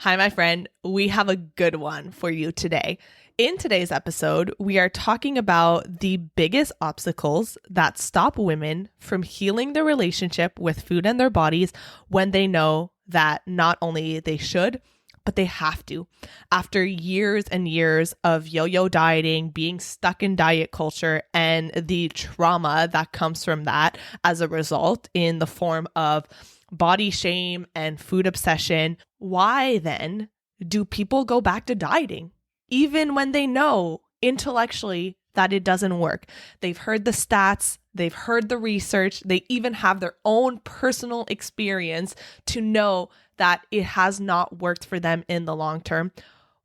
Hi, my friend. We have a good one for you today. In today's episode, we are talking about the biggest obstacles that stop women from healing their relationship with food and their bodies when they know that not only they should, but they have to. After years and years of yo-yo dieting, being stuck in diet culture, and the trauma that comes from that as a result in the form of body shame and food obsession, why then do people go back to dieting? Even when they know intellectually that it doesn't work. They've heard the stats, they've heard the research, they even have their own personal experience to know that it has not worked for them in the long term.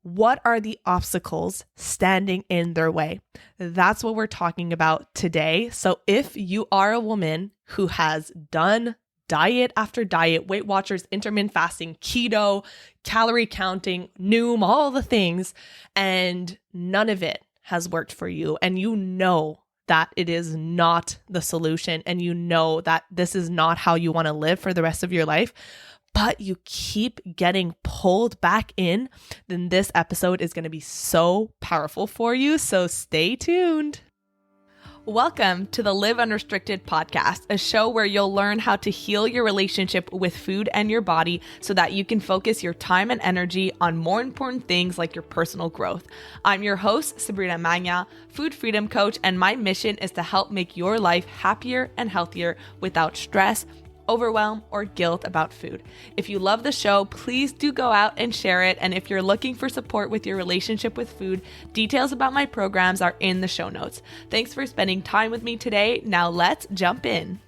What are the obstacles standing in their way? That's what we're talking about today. So if you are a woman who has done diet after diet, Weight Watchers, intermittent fasting, keto, calorie counting, Noom, all the things, and none of it has worked for you, and you know that it is not the solution, and you know that this is not how you want to live for the rest of your life, but you keep getting pulled back in, then this episode is going to be so powerful for you. So stay tuned. Welcome to the Live Unrestricted podcast, a show where you'll learn how to heal your relationship with food and your body so that you can focus your time and energy on more important things like your personal growth. I'm your host, Sabrina Magna, food freedom coach, and my mission is to help make your life happier and healthier without stress, overwhelm, or guilt about food. If you love the show, please do go out and share it. And if you're looking for support with your relationship with food, details about my programs are in the show notes. Thanks for spending time with me today. Now let's jump in.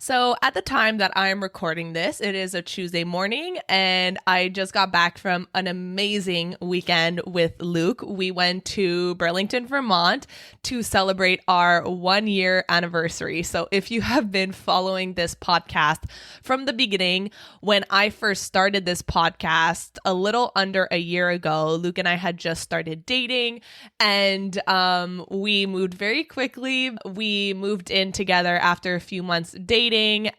So at the time that I'm recording this, it is a Tuesday morning, and I just got back from an amazing weekend with Luke. We went to Burlington, Vermont to celebrate our 1-year anniversary. So if you have been following this podcast from the beginning, when I first started this podcast a little under a year ago, Luke and I had just started dating, and we moved very quickly. We moved in together after a few months dating,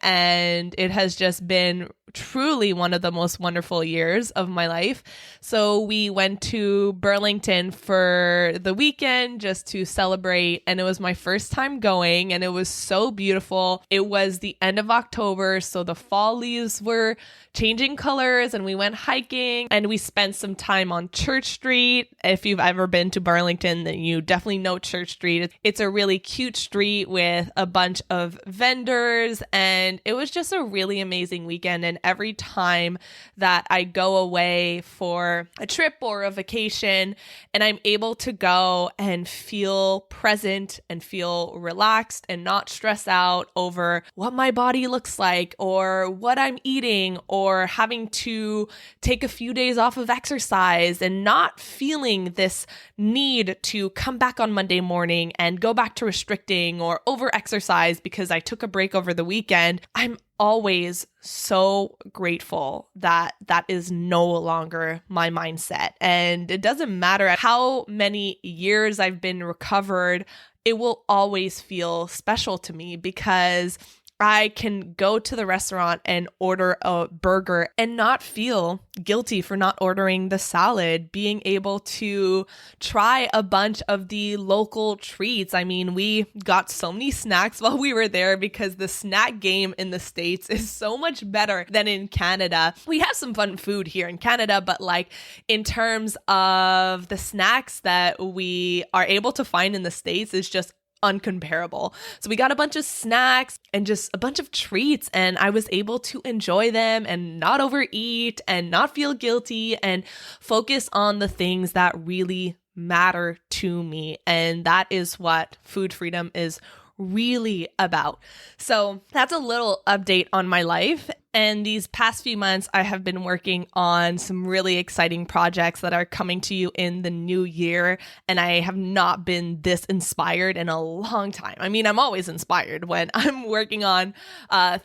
and it has just been truly one of the most wonderful years of my life. So we went to Burlington for the weekend just to celebrate, and it was my first time going, and it was so beautiful. It was the end of October, so the fall leaves were changing colors, and we went hiking, and we spent some time on Church Street. If you've ever been to Burlington, then you definitely know Church Street. It's a really cute street with a bunch of vendors, and it was just a really amazing weekend. And every time that I go away for a trip or a vacation and I'm able to go and feel present and feel relaxed and not stress out over what my body looks like or what I'm eating or having to take a few days off of exercise and not feeling this need to come back on Monday morning and go back to restricting or over exercise because I took a break over the weekend, I'm always so grateful that that is no longer my mindset. And it doesn't matter how many years I've been recovered, it will always feel special to me because I can go to the restaurant and order a burger and not feel guilty for not ordering the salad, being able to try a bunch of the local treats. I mean, we got so many snacks while we were there because the snack game in the States is so much better than in Canada. We have some fun food here in Canada, but like in terms of the snacks that we are able to find in the States is just uncomparable. So we got a bunch of snacks and just a bunch of treats, and I was able to enjoy them and not overeat and not feel guilty and focus on the things that really matter to me. And that is what food freedom is really about. So that's a little update on my life. And these past few months, I have been working on some really exciting projects that are coming to you in the new year. And I have not been this inspired in a long time. I mean, I'm always inspired when I'm working on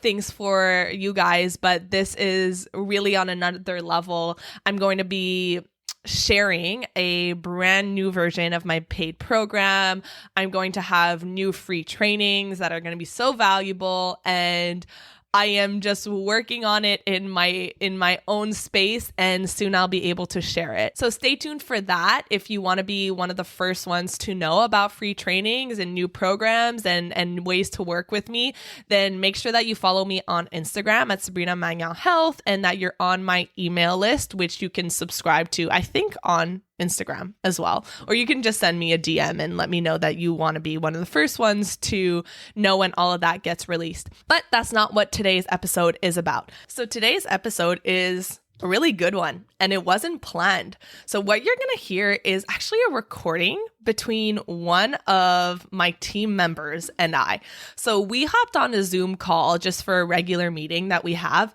things for you guys, but this is really on another level. I'm going to be sharing a brand new version of my paid program. I'm going to have new free trainings that are going to be so valuable, and I am just working on it in my own space, and soon I'll be able to share it. So stay tuned for that if you want to be one of the first ones to know about free trainings and new programs and ways to work with me. Then make sure that you follow me on Instagram at Sabrina Magnan Health, and that you're on my email list, which you can subscribe to, I think, on Instagram as well. Or you can just send me a DM and let me know that you want to be one of the first ones to know when all of that gets released. But that's not what today's episode is about. So today's episode is a really good one, and it wasn't planned. So what you're going to hear is actually a recording between one of my team members and I. So we hopped on a Zoom call just for a regular meeting that we have,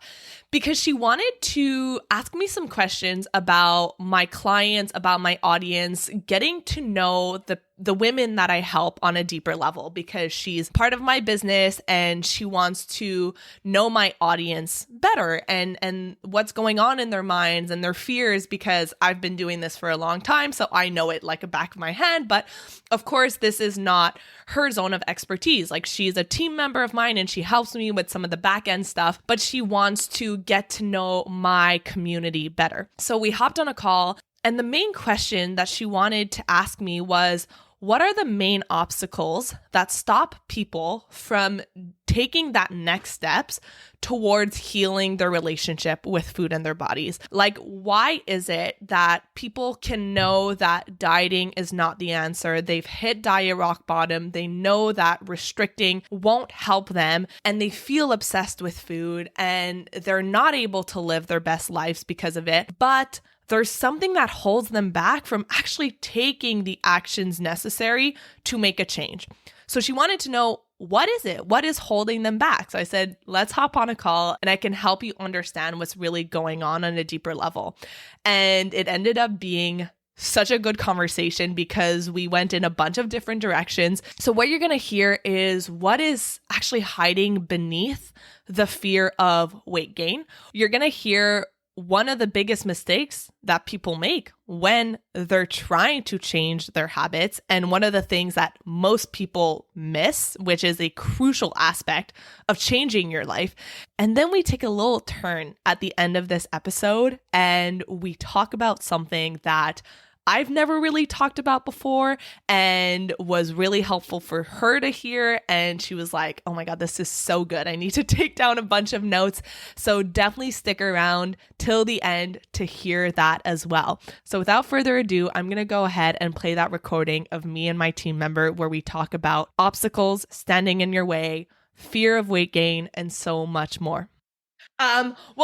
because she wanted to ask me some questions about my clients, about my audience, getting to know the women that I help on a deeper level, because she's part of my business and she wants to know my audience better and what's going on in their minds and their fears, because I've been doing this for a long time, so I know it like a back of my hand. But of course, this is not her zone of expertise. Like, she's a team member of mine and she helps me with some of the back end stuff, but she wants to get to know my community better. So we hopped on a call, and the main question that she wanted to ask me was, what are the main obstacles that stop people from taking that next steps towards healing their relationship with food and their bodies? Like, why is it that people can know that dieting is not the answer? They've hit diet rock bottom. They know that restricting won't help them, and they feel obsessed with food and they're not able to live their best lives because of it. But there's something that holds them back from actually taking the actions necessary to make a change. So she wanted to know, what is it? What is holding them back? So I said, let's hop on a call and I can help you understand what's really going on a deeper level. And it ended up being such a good conversation because we went in a bunch of different directions. So what you're going to hear is what is actually hiding beneath the fear of weight gain. You're going to hear one of the biggest mistakes that people make when they're trying to change their habits, and one of the things that most people miss, which is a crucial aspect of changing your life. And then we take a little turn at the end of this episode and we talk about something that I've never really talked about before and was really helpful for her to hear. And she was like, oh my God, this is so good. I need to take down a bunch of notes. So definitely stick around till the end to hear that as well. So without further ado, I'm going to go ahead and play that recording of me and my team member where we talk about obstacles standing in your way, fear of weight gain, and so much more.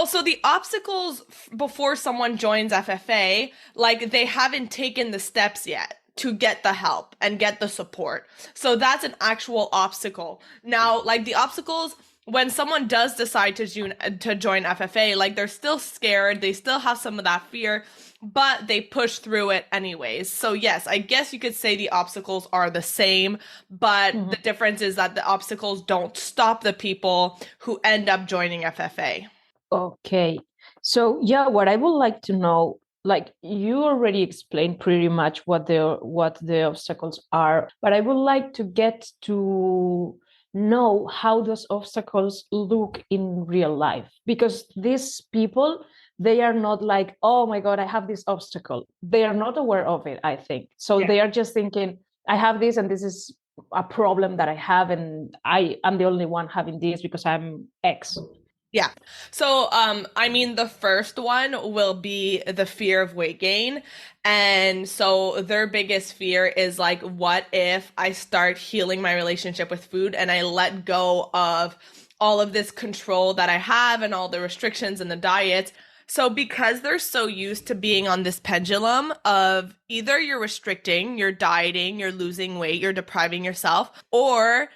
So the obstacles before someone joins FFA, like, they haven't taken the steps yet to get the help and get the support. So that's an actual obstacle. Now, like, the obstacles when someone does decide to join FFA, like, they're still scared, they still have some of that fear, but they push through it anyways. So yes, I guess you could say the obstacles are the same, but the difference is that the obstacles don't stop the people who end up joining FFA. Okay. So yeah, what I would like to know, like, you already explained pretty much what the obstacles are, but I would like to get to know how those obstacles look in real life, because these people, they are not like, oh my God, I have this obstacle. They are not aware of it, I think. So They are just thinking, I have this and this is a problem that I have, and I am the only one having this because I'm X. Yeah. So, the first one will be the fear of weight gain. And so their biggest fear is like, what if I start healing my relationship with food and I let go of all of this control that I have and all the restrictions and the diets? So because they're so used to being on this pendulum of either you're restricting, you're dieting, you're losing weight, you're depriving yourself, or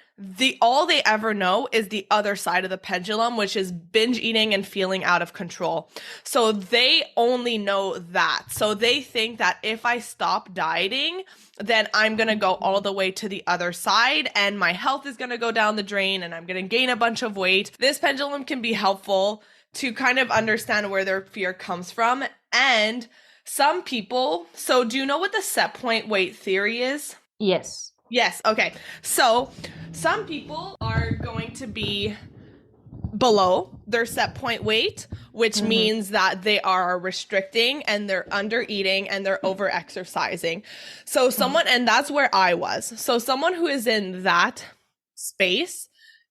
all they ever know is the other side of the pendulum, which is binge eating and feeling out of control. So they only know that. So they think that if I stop dieting, then I'm going to go all the way to the other side and my health is going to go down the drain and I'm going to gain a bunch of weight. This pendulum can be helpful to kind of understand where their fear comes from. And some people, so do you know what the set point weight theory is? Yes. Yes. Okay. So some people are going to be below their set point weight, which Mm-hmm. means that they are restricting and they're under eating and they're over exercising. So someone, and that's where I was. So someone who is in that space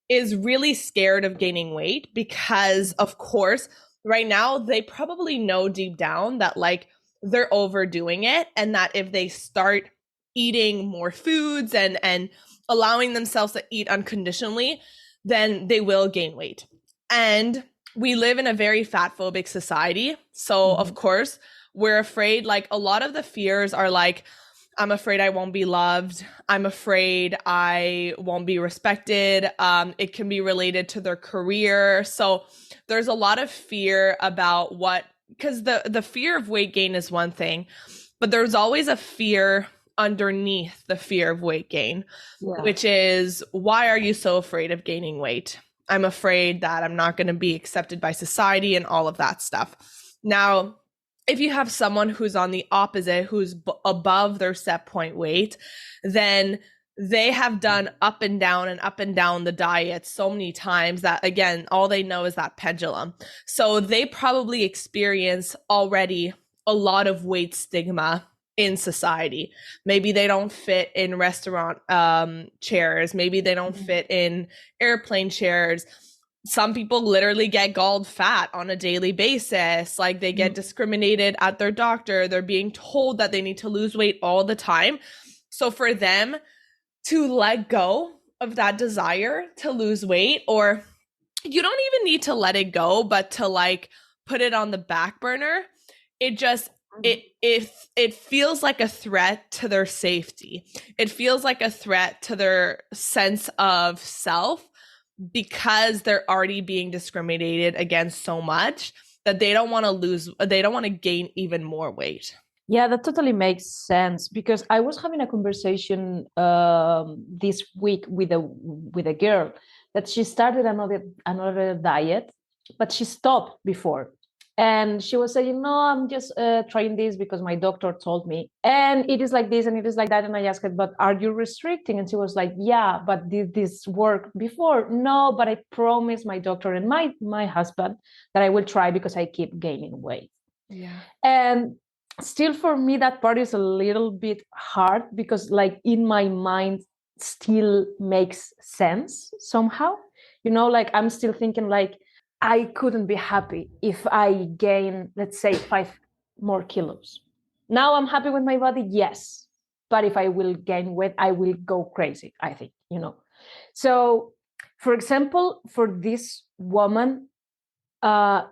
is really scared of gaining weight because, of course, right now they probably know deep down that like they're overdoing it, and that if they start eating more foods and allowing themselves to eat unconditionally, then they will gain weight. And we live in a very fat phobic society. So, of course, we're afraid, like a lot of the fears are like, I'm afraid I won't be loved. I'm afraid I won't be respected. It can be related to their career. So there's a lot of fear about what, because the fear of weight gain is one thing, but there's always a fear underneath the fear of weight gain, which is, why are you so afraid of gaining weight? I'm afraid that I'm not going to be accepted by society and all of that stuff. Now, if you have someone who's on the opposite, who's above their set point weight, then they have done up and down the diet so many times that, again, all they know is that pendulum. So they probably experience already a lot of weight stigma in society. Maybe they don't fit in restaurant chairs. Maybe they don't fit in airplane chairs. Some people literally get galled fat on a daily basis. Like they get discriminated at their doctor. They're being told that they need to lose weight all the time. So for them to let go of that desire to lose weight, or you don't even need to let it go, but to like put it on the back burner, it just it feels like a threat to their safety. It feels like a threat to their sense of self, because they're already being discriminated against so much that they don't want to gain even more weight. Yeah, that totally makes sense, because I was having a conversation this week with a girl that she started another diet, but she stopped before. And she was saying, no, I'm just trying this because my doctor told me. And it is like this and it is like that. And I asked her, but are you restricting? And she was like, yeah, but did this work before? No, but I promised my doctor and my husband that I will try because I keep gaining weight. Yeah. And still for me, that part is a little bit hard, because like in my mind still makes sense somehow. You know, like I'm still thinking like, I couldn't be happy if I gain, let's say, 5 more kilos. Now I'm happy with my body, yes. But if I will gain weight, I will go crazy, I think, you know. So, for example, for this woman,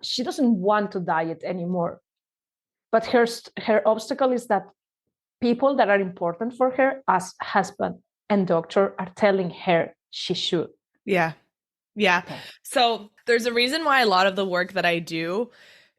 she doesn't want to diet anymore. But her obstacle is that people that are important for her, as husband and doctor, are telling her she should. Yeah. Yeah. Okay. So there's a reason why a lot of the work that I do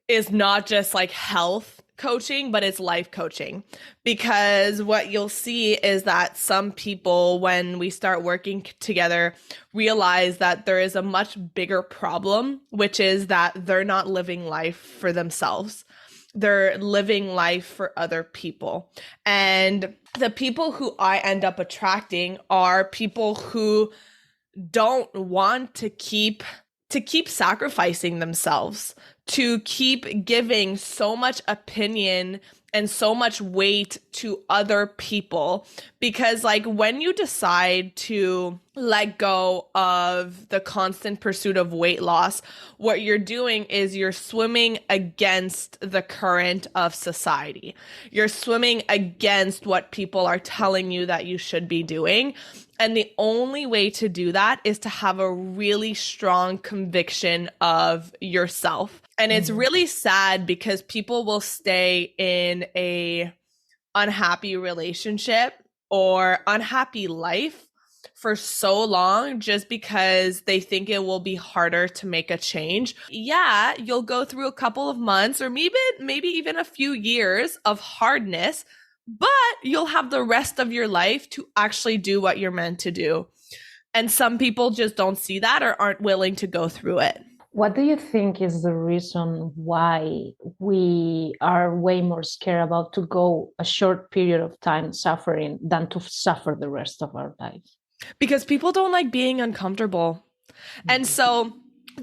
is not just like health coaching, but it's life coaching. Because what you'll see is that some people, when we start working together, realize that there is a much bigger problem, which is that they're not living life for themselves. They're living life for other people. And the people who I end up attracting are people who don't want to keep sacrificing themselves, to keep giving so much opinion and so much weight to other people. Because like when you decide to let go of the constant pursuit of weight loss, what you're doing is you're swimming against the current of society. You're swimming against what people are telling you that you should be doing. And the only way to do that is to have a really strong conviction of yourself. And it's really sad because people will stay in a unhappy relationship or unhappy life for so long just because they think it will be harder to make a change. Yeah, you'll go through a couple of months or maybe even a few years of hardness, but you'll have the rest of your life to actually do what you're meant to do. And some people just don't see that or aren't willing to go through it. What do you think is the reason why we are way more scared about to go a short period of time suffering than to suffer the rest of our life? Because people don't like being uncomfortable. And so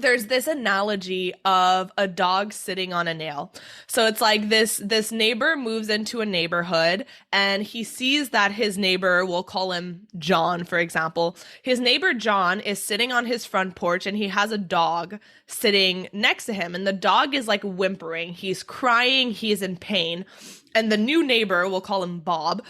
there's this analogy of a dog sitting on a nail. So it's like this neighbor moves into a neighborhood and he sees that his neighbor, we'll call him John, for example. His neighbor John is sitting on his front porch and he has a dog sitting next to him, and the dog is like whimpering. He's crying, he's in pain. And the new neighbor, we'll call him Bob,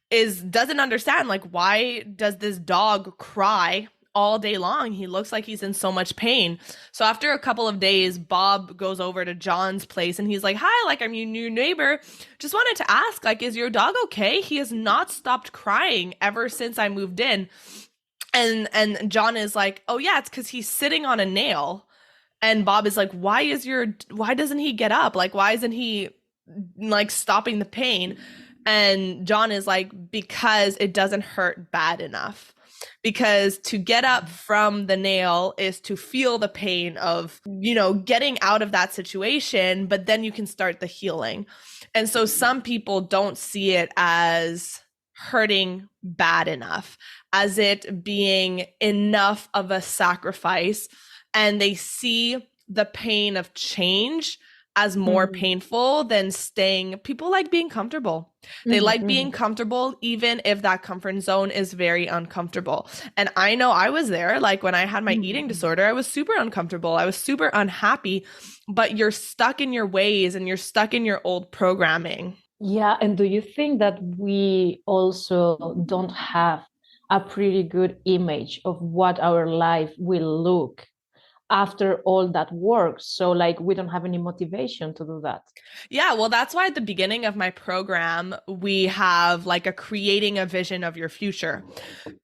doesn't understand, like, why does this dog cry all day long? He looks like he's in so much pain. So after a couple of days, Bob goes over to John's place and he's like, "Hi, like, I'm your new neighbor. Just wanted to ask, like, is your dog okay? He has not stopped crying ever since I moved in." And John is like, "Oh yeah, it's because he's sitting on a nail." And Bob is like, why doesn't he get up? Like, why isn't he like stopping the pain? And John is like, because it doesn't hurt bad enough. Because to get up from the nail is to feel the pain of, getting out of that situation, but then you can start the healing. And so some people don't see it as hurting bad enough, as it being enough of a sacrifice. And they see the pain of change as more painful than staying. People like being comfortable. They like being comfortable, even if that comfort zone is very uncomfortable. And I know I was there. Like when I had my eating disorder, I was super uncomfortable. I was super unhappy, but you're stuck in your ways and you're stuck in your old programming. Yeah. And do you think that we also don't have a pretty good image of what our life will look after all that work? So like we don't have any motivation to do that. Yeah, well, that's why at the beginning of my program, we have like a creating a vision of your future,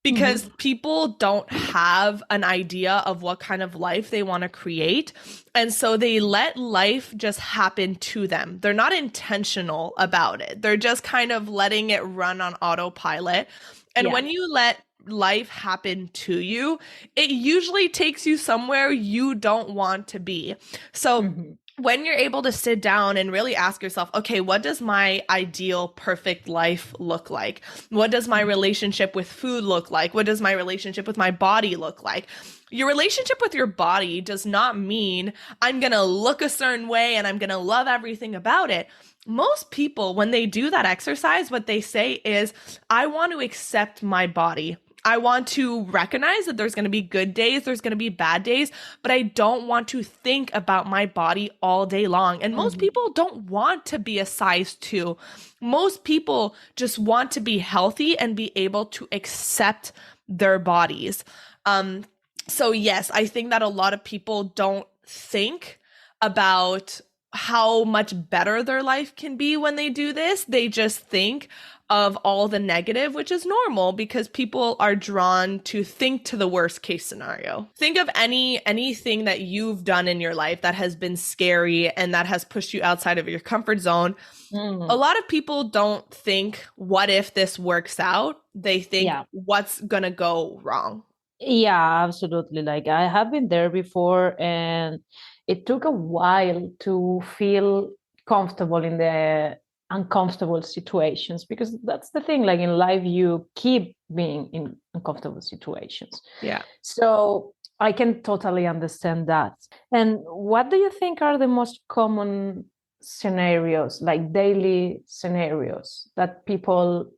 because people don't have an idea of what kind of life they want to create. And so they let life just happen to them. They're not intentional about it. They're just kind of letting it run on autopilot. And when you let life happen to you, it usually takes you somewhere you don't want to be. So when you're able to sit down and really ask yourself, okay, what does my ideal perfect life look like? What does my relationship with food look like? What does my relationship with my body look like? Your relationship with your body does not mean I'm going to look a certain way and I'm going to love everything about it. Most people, when they do that exercise, what they say is, I want to accept my body. I want to recognize that there's going to be good days, there's going to be bad days, but I don't want to think about my body all day long. And most people don't want to be a size 2. Most people just want to be healthy and be able to accept their bodies. So yes, I think that a lot of people don't think about how much better their life can be when they do this. They just think of all the negative, which is normal because people are drawn to think to the worst case scenario. Think of anything that you've done in your life that has been scary and that has pushed you outside of your comfort zone. A lot of people don't think, what if this works out? They think, what's gonna go wrong? Yeah, absolutely. Like I have been there before, and it took a while to feel comfortable in the uncomfortable situations, because that's the thing, like in life you keep being in uncomfortable situations. Yeah. So I can totally understand that. And what do you think are the most common scenarios, like daily scenarios that people,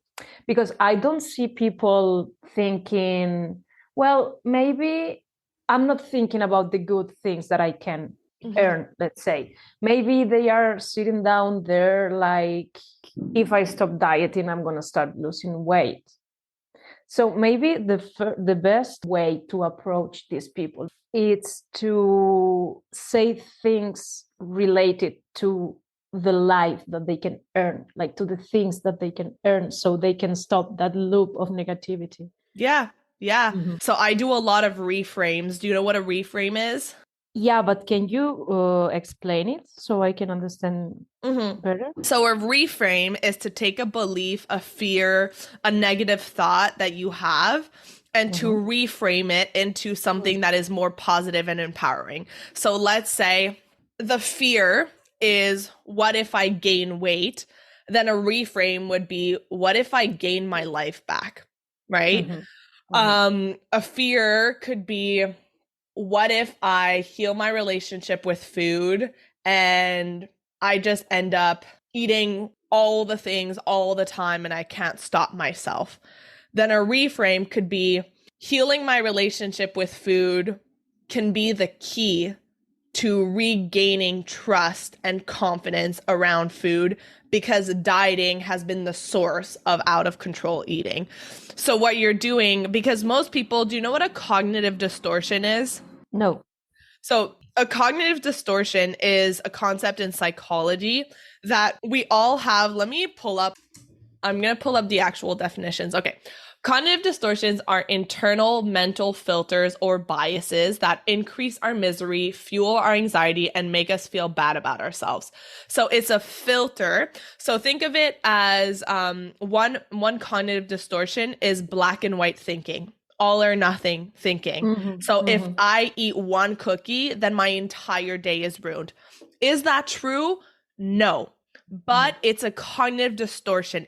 because I don't see people thinking, well, maybe I'm not thinking about the good things that I can earn, let's say. Maybe they are sitting down there like, if I stop dieting, I'm going to start losing weight. So maybe the best way to approach these people is to say things related to the life that they can earn, like to the things that they can earn, so they can stop that loop of negativity. Yeah. So I do a lot of reframes. Do you know what a reframe is? Yeah, but can you explain it so I can understand better? So a reframe is to take a belief, a fear, a negative thought that you have, and to reframe it into something that is more positive and empowering. So let's say the fear is, what if I gain weight? Then a reframe would be, what if I gain my life back? Right? A fear could be, what if I heal my relationship with food and I just end up eating all the things all the time and I can't stop myself? Then a reframe could be healing my relationship with food can be the key to regaining trust and confidence around food because dieting has been the source of out of control eating. So, what you're doing, because most people, do you know what a cognitive distortion is? No. So, a cognitive distortion is a concept in psychology that we all have. Let me pull up, I'm going to pull up the actual definitions. Okay. Cognitive distortions are internal mental filters or biases that increase our misery, fuel our anxiety, and make us feel bad about ourselves. So it's a filter. So think of it as one cognitive distortion is black and white thinking, all or nothing thinking. Mm-hmm, So if mm-hmm. I eat one cookie, then my entire day is ruined. Is that true? No. But it's a cognitive distortion.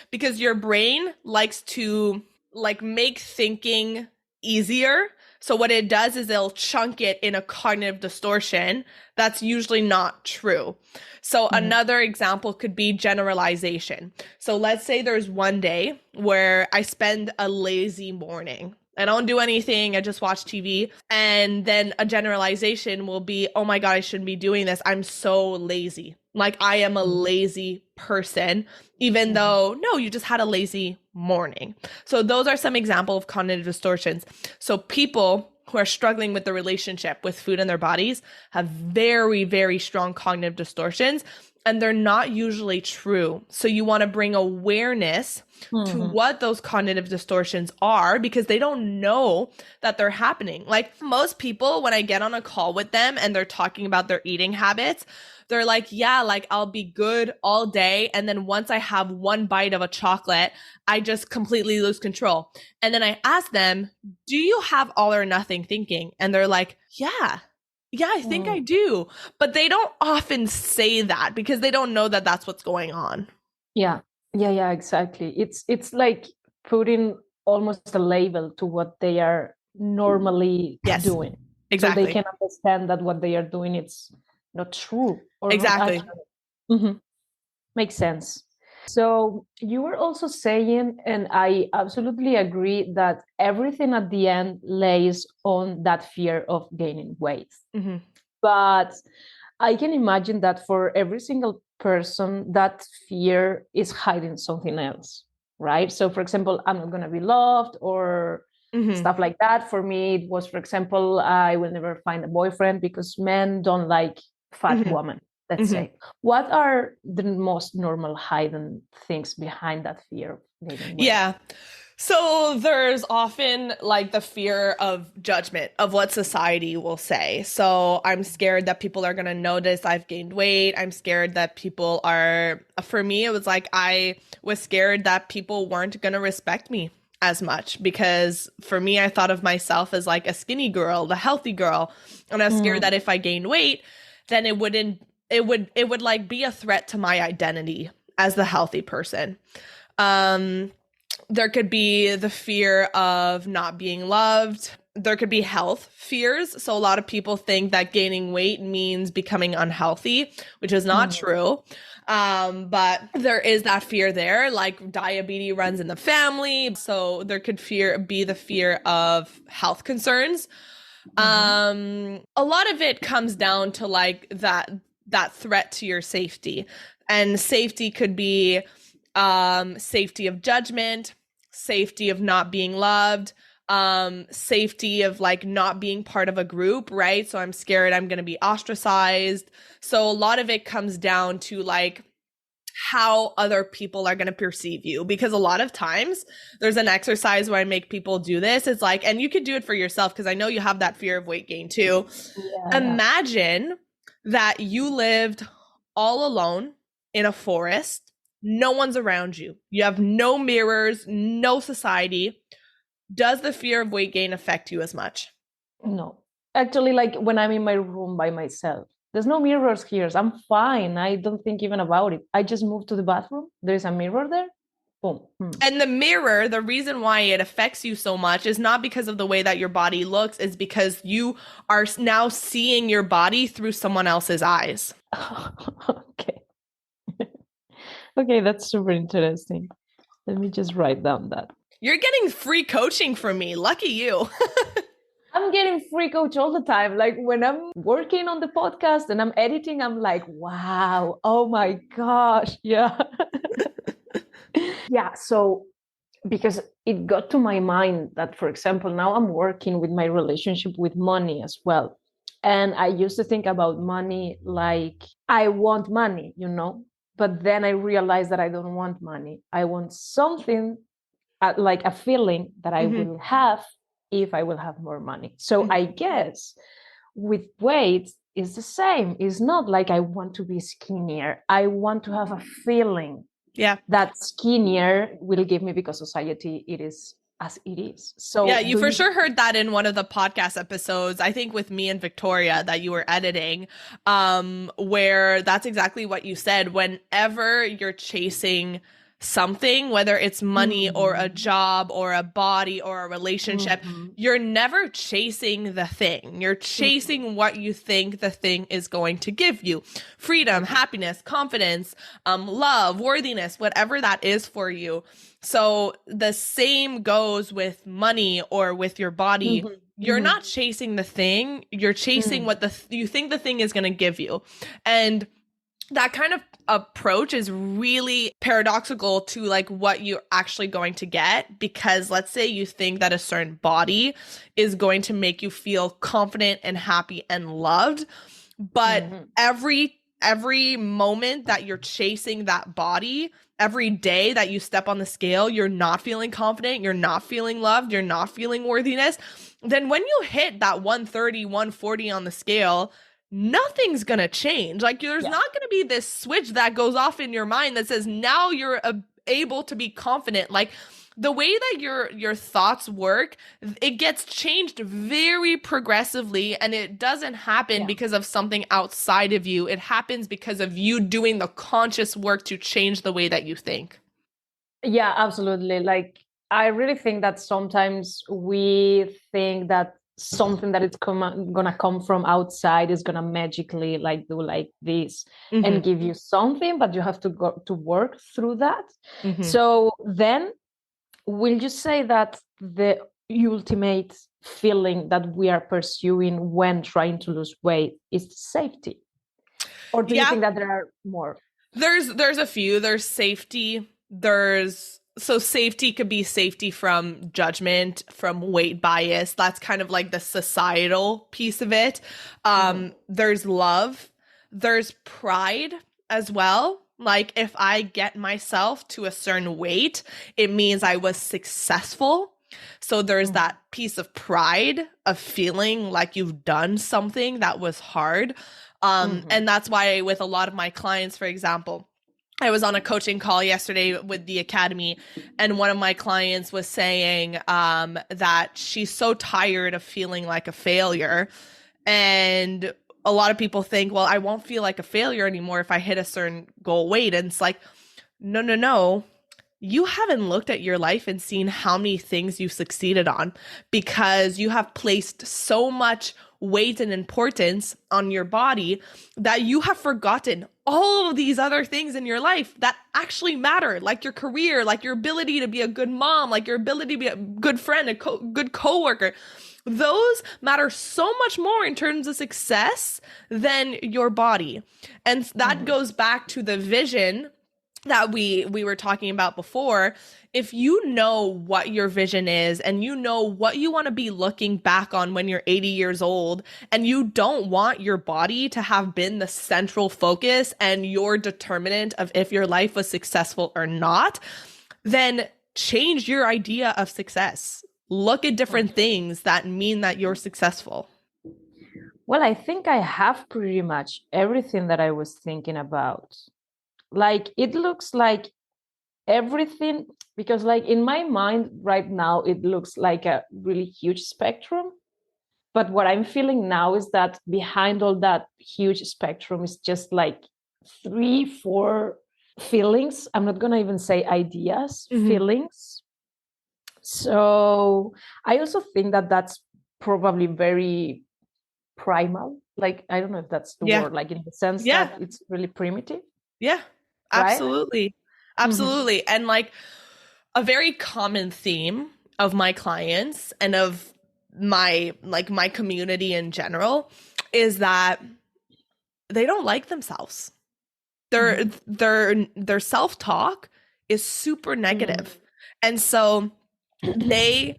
Because your brain likes to like make thinking easier. So what it does is it'll chunk it in a cognitive distortion that's usually not true. So another example could be generalization. So let's say there's one day where I spend a lazy morning. I don't do anything. I just watch TV. And then a generalization will be, oh my God, I shouldn't be doing this. I'm so lazy. Like I am a lazy person, even though, no, you just had a lazy morning. So those are some examples of cognitive distortions. So people who are struggling with the relationship with food and their bodies have very, very strong cognitive distortions, and they're not usually true. So you want to bring awareness to what those cognitive distortions are because they don't know that they're happening. Like most people, when I get on a call with them and they're talking about their eating habits, they're like, yeah, like I'll be good all day. And then once I have one bite of a chocolate, I just completely lose control. And then I ask them, do you have all or nothing thinking? And they're like, yeah, I think I do. But they don't often say that because they don't know that that's what's going on. Yeah, exactly. It's like putting almost a label to what they are normally doing. Exactly. So they can understand that what they are doing it's not true or exactly. Makes sense. So you were also saying, and I absolutely agree, that everything at the end lays on that fear of gaining weight. But I can imagine that for every single person, that fear is hiding something else, right? So, for example, I'm not going to be loved or stuff like that. For me, it was, for example, I will never find a boyfriend because men don't like fat women, let's say. What are the most normal hidden things behind that fear of gaining weight? Yeah. So there's often like the fear of judgment of what society will say. So I'm scared that people are going to notice I've gained weight. I'm scared that people are, for me, it was like I was scared that people weren't going to respect me as much because for me, I thought of myself as like a skinny girl, the healthy girl. And I was scared that if I gained weight, then it would like be a threat to my identity as the healthy person. There could be the fear of not being loved. There could be health fears. So a lot of people think that gaining weight means becoming unhealthy, which is not true. But there is that fear there, like diabetes runs in the family. So there could be the fear of health concerns. A lot of it comes down to like that threat to your safety. And safety could be safety of judgment, safety of not being loved, safety of like not being part of a group, right? So I'm scared I'm going to be ostracized. So a lot of it comes down to like how other people are going to perceive you, because a lot of times there's an exercise where I make people do this. It's like, and you could do it for yourself because I know you have that fear of weight gain too. Imagine that you lived all alone in a forest. No one's around you. You have no mirrors, no society. Does the fear of weight gain affect you as much? No. Actually, like when I'm in my room by myself, there's no mirrors here. So I'm fine. I don't think even about it. I just move to the bathroom. There's a mirror there. Boom. And the mirror, the reason why it affects you so much is not because of the way that your body looks, is because you are now seeing your body through someone else's eyes. Okay. Okay, that's super interesting. Let me just write down that. You're getting free coaching from me. Lucky you. I'm getting free coach all the time. Like when I'm working on the podcast and I'm editing, I'm like, wow, oh my gosh. Yeah. Yeah. So, because it got to my mind that, for example, now I'm working with my relationship with money as well. And I used to think about money like I want money, but then I realized that I don't want money. I want something like a feeling that I will have if I will have more money. So I guess with weight is the same. It's not like I want to be skinnier. I want to have a feeling that skinnier will give me, because society, it is as it is. So yeah, you for sure heard that in one of the podcast episodes, I think with me and Victoria, that you were editing, where that's exactly what you said. Whenever you're chasing something, whether it's money or a job or a body or a relationship, you're never chasing the thing. You're chasing what you think the thing is going to give you. Freedom, happiness, confidence, love, worthiness, whatever that is for you. So the same goes with money or with your body. You're not chasing the thing. You're chasing what you think the thing is going to give you. And that kind of approach is really paradoxical to like what you're actually going to get, because let's say you think that a certain body is going to make you feel confident and happy and loved, but every moment that you're chasing that body, every day that you step on the scale, you're not feeling confident, you're not feeling loved, you're not feeling worthiness, then when you hit that 130, 140 on the scale, nothing's gonna change. Like there's not gonna be this switch that goes off in your mind that says now you're able to be confident. Like the way that your thoughts work, it gets changed very progressively, and it doesn't happen because of something outside of you. It happens because of you doing the conscious work to change the way that you think. Yeah, absolutely. Like I really think that sometimes we think that something that it's gonna come from outside is gonna magically like do like this and give you something, but you have to go to work through that. So then will you say that the ultimate feeling that we are pursuing when trying to lose weight is safety, or do you think that there are more? There's a few. There's safety. So safety could be safety from judgment, from weight bias. That's kind of like the societal piece of it. There's love. There's pride as well. Like if I get myself to a certain weight, it means I was successful. So there's that piece of pride of feeling like you've done something that was hard. And that's why with a lot of my clients, for example, I was on a coaching call yesterday with the academy, and one of my clients was saying that she's so tired of feeling like a failure. And a lot of people think, well, I won't feel like a failure anymore if I hit a certain goal weight. And it's like, no. You haven't looked at your life and seen how many things you've succeeded on, because you have placed so much weight and importance on your body that you have forgotten all of these other things in your life that actually matter, like your career, like your ability to be a good mom, like your ability to be a good friend, a good coworker. Those matter so much more in terms of success than your body. And that goes back to the vision that we were talking about before. If you know what your vision is and you know what you want to be looking back on when you're 80 years old, and you don't want your body to have been the central focus and your determinant of if your life was successful or not, then change your idea of success. Look at different things that mean that you're successful. Well, I think I have pretty much everything that I was thinking about. Like it looks like everything, because like in my mind right now it looks like a really huge spectrum, but what I'm feeling now is that behind all that huge spectrum is just like 3-4 feelings. I'm not going to even say ideas, Mhm. feelings. So I also think that that's probably very primal. Like, I don't know if that's the Yeah. word, like in the sense Yeah. that it's really primitive, Yeah. right? Absolutely. Mm-hmm. Absolutely. And like a very common theme of my clients and of my community in general is that they don't like themselves. Their Mm-hmm. their self-talk is super Mm-hmm. negative. And so they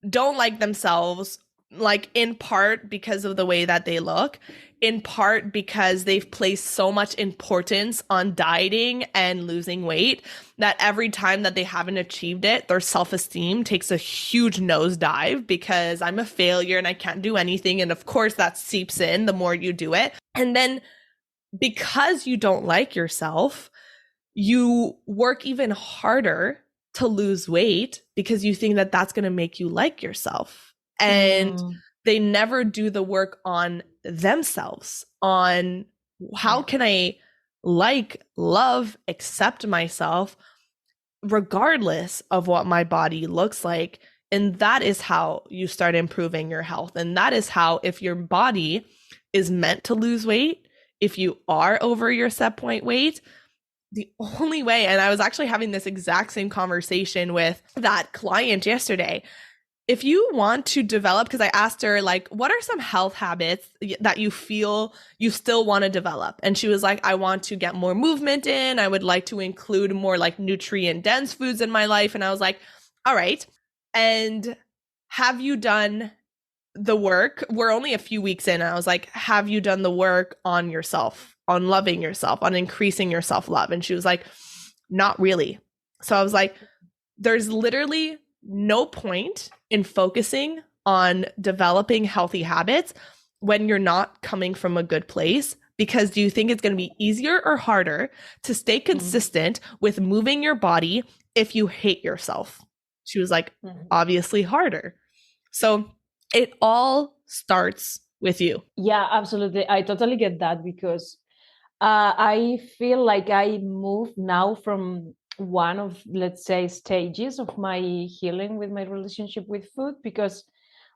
don't like themselves, like in part because of the way that they look, in part because they've placed so much importance on dieting and losing weight that every time that they haven't achieved it, their self-esteem takes a huge nosedive because I'm a failure and I can't do anything. And of course, that seeps in the more you do it. And then because you don't like yourself, you work even harder to lose weight because you think that that's going to make you like yourself. And Mm, they never do the work on themselves, on how yeah. can I like, love, accept myself regardless of what my body looks like. And that is how you start improving your health. And that is how, if your body is meant to lose weight, if you are over your set point weight, the only way, and I was actually having this exact same conversation with that client yesterday. If you want to develop, because I asked her, like, what are some health habits that you feel you still want to develop? And she was like, I want to get more movement in. I would like to include more like nutrient dense foods in my life. And I was like, all right. And have you done the work? We're only a few weeks in. And I was like, have you done the work on yourself, on loving yourself, on increasing your self love? And she was like, not really. So I was like, there's literally no point in focusing on developing healthy habits when you're not coming from a good place. Because do you think it's going to be easier or harder to stay consistent with moving your body if you hate yourself? She was like, Mm-hmm. obviously harder. So it all starts with you. Yeah, absolutely. I totally get that because I feel like I moved now from one of, let's say, stages of my healing with my relationship with food because,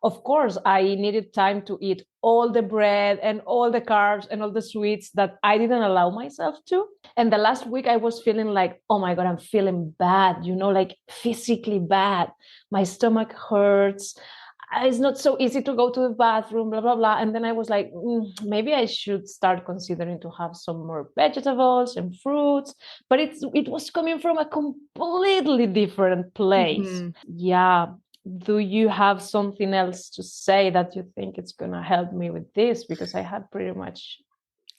of course, I needed time to eat all the bread and all the carbs and all the sweets that I didn't allow myself to. And the last week, I was feeling like, oh my God, I'm feeling bad, like physically bad. My stomach hurts. It's not so easy to go to the bathroom, blah blah blah. And then I was like, maybe I should start considering to have some more vegetables and fruits. But it was coming from a completely different place. Mm-hmm. Yeah. Do you have something else to say that you think it's gonna help me with this? Because I had pretty much.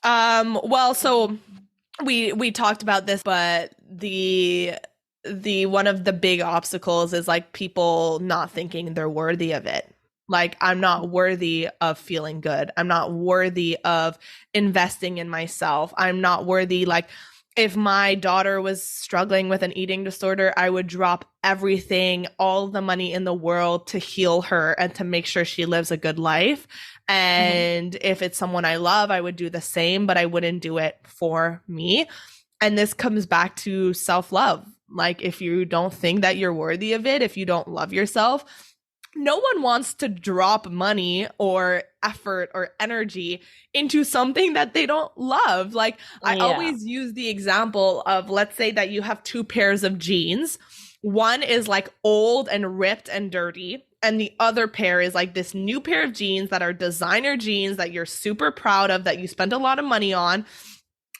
Well, so we talked about this, but the one of the big obstacles is like people not thinking they're worthy of it. Like, I'm not worthy of feeling good. I'm not worthy of investing in myself. I'm not worthy. Like, if my daughter was struggling with an eating disorder, I would drop everything, all the money in the world to heal her and to make sure she lives a good life. And if it's someone I love, I would do the same, but I wouldn't do it for me. And this comes back to self-love. Like, if you don't think that you're worthy of it, if you don't love yourself, no one wants to drop money or effort or energy into something that they don't love. Like, I always use the example of, let's say that you have two pairs of jeans. One is like old and ripped and dirty, and the other pair is like this new pair of jeans that are designer jeans that you're super proud of, that you spent a lot of money on.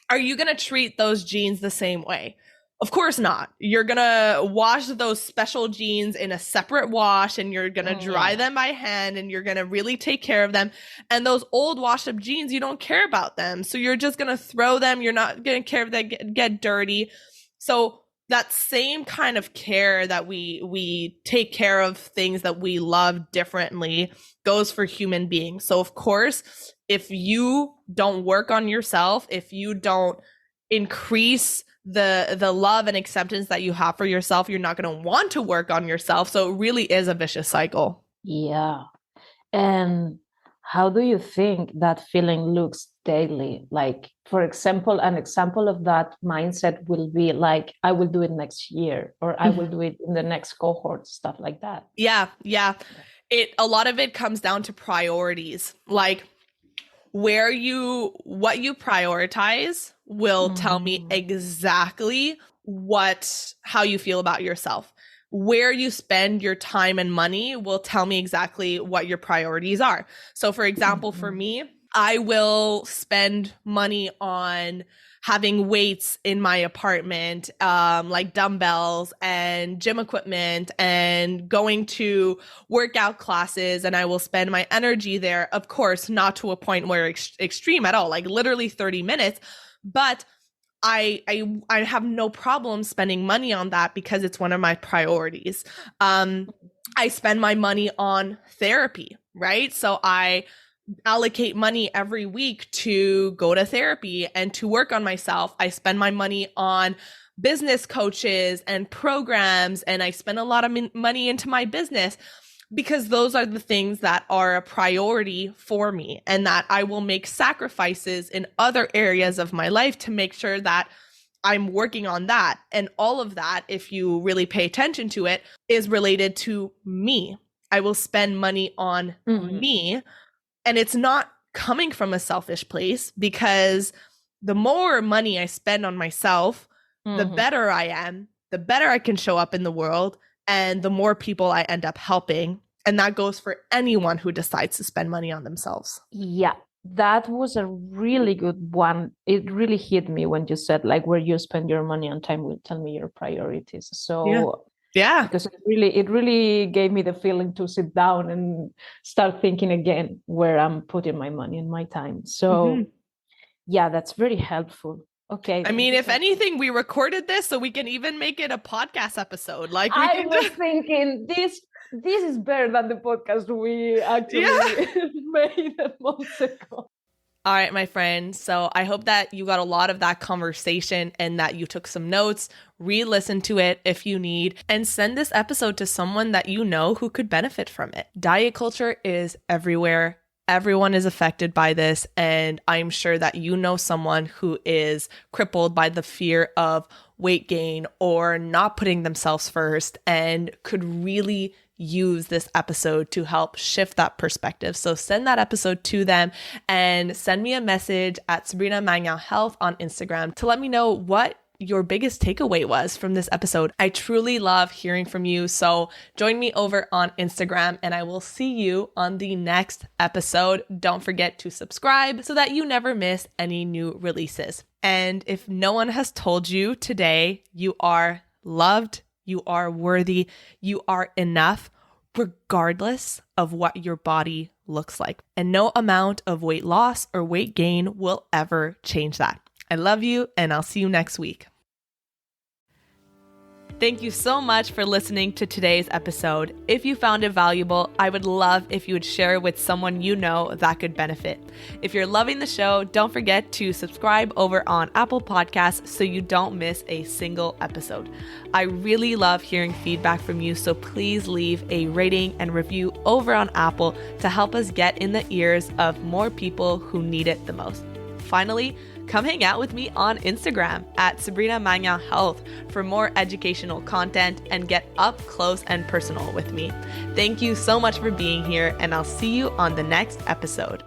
Are you going to treat those jeans the same way? Of course not. You're going to wash those special jeans in a separate wash, and you're going to dry them by hand, and you're going to really take care of them. And those old washed up jeans, you don't care about them. So you're just going to throw them. You're not going to care if they get dirty. So that same kind of care that we take care of things that we love differently goes for human beings. So of course, if you don't work on yourself, if you don't increase the love and acceptance that you have for yourself, you're not going to want to work on yourself. So it really is a vicious cycle. Yeah. And how do you think that feeling looks daily. Like, for example, an example of that mindset will be like, I will do it next year, or I will do it in the next cohort, stuff like that. Yeah. A lot of it comes down to priorities. Like what you prioritize will tell me exactly how you feel about yourself. Where you spend your time and money will tell me exactly what your priorities are. So for example, for me, I will spend money on having weights in my apartment, like dumbbells and gym equipment, and going to workout classes, and I will spend my energy there. Of course, not to a point where extreme at all, like literally 30 minutes, but I have no problem spending money on that because it's one of my priorities. I spend my money on therapy, right? So I allocate money every week to go to therapy and to work on myself. I spend my money on business coaches and programs, and I spend a lot of money into my business because those are the things that are a priority for me, and that I will make sacrifices in other areas of my life to make sure that I'm working on that. And all of that, if you really pay attention to it, is related to me. I will spend money on me. And it's not coming from a selfish place, because the more money I spend on myself, the better I am, the better I can show up in the world, and the more people I end up helping. And that goes for anyone who decides to spend money on themselves. Yeah, that was a really good one. It really hit me when you said, like, where you spend your money and time will tell me your priorities. So yeah, because it really gave me the feeling to sit down and start thinking again where I'm putting my money and my time. So yeah, that's very helpful. Okay. I mean, if anything, we recorded this so we can even make it a podcast episode. Like, I was thinking this is better than the podcast we actually made a month ago. All right, my friend. So I hope that you got a lot of that conversation and that you took some notes, re-listen to it if you need, and send this episode to someone that you know who could benefit from it. Diet culture is everywhere. Everyone is affected by this, and I'm sure that you know someone who is crippled by the fear of weight gain or not putting themselves first and could really use this episode to help shift that perspective. So send that episode to them and send me a message at Sabrina Magnan Health on Instagram to let me know what your biggest takeaway was from this episode. I truly love hearing from you. So join me over on Instagram, and I will see you on the next episode. Don't forget to subscribe so that you never miss any new releases. And if no one has told you today, you are loved, you are worthy, you are enough, regardless of what your body looks like. And no amount of weight loss or weight gain will ever change that. I love you, and I'll see you next week. Thank you so much for listening to today's episode. If you found it valuable, I would love if you would share it with someone you know that could benefit. If you're loving the show, don't forget to subscribe over on Apple Podcasts so you don't miss a single episode. I really love hearing feedback from you, so please leave a rating and review over on Apple to help us get in the ears of more people who need it the most. Finally, come hang out with me on Instagram at Sabrina Magnan Health for more educational content and get up close and personal with me. Thank you so much for being here, and I'll see you on the next episode.